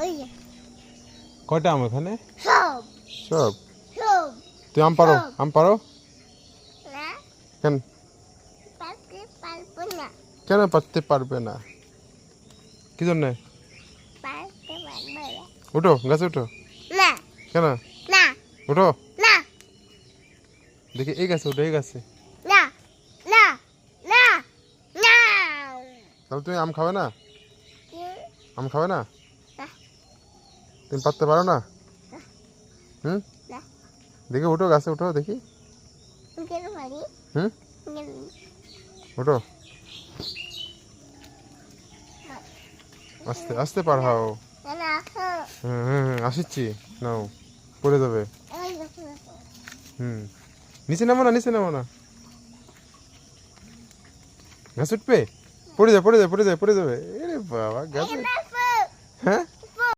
ওই যে কয়টা আম এখানে? সব সব। সব তুই আম পারো? সব। আম পারো? না কেন? পারতে পারবো না কেন পারতে পারবে না? কি জন্যে? পারতে পারবো না উঠো, গাছে উঠো। না কেন? না উঠো। না দেখি এই গাছে উঠো, এই গাছে। না না না না তাহলে তুমি আম খাবে না? কি? আম খাবে না? না। তুমি পারতে পারো না? হুম? না। দেখি উঠো, গাছে উঠো দেখি। কেন পারি? হুম? কেন? উঠো। আস্তে আস্তে পার হও। না আসো হুম হুম হুম, আসিচ্ছি। নাও, পড়ে যাবে। এই দেখো দেখো হুম, নিচে নামো না, নিচে নামো না। গাছ উঠবে? পড়ে যাবে, পড়ে যাবে, পড়ে যাবে, পড়ে যাবে। আরে বাবা, গাছে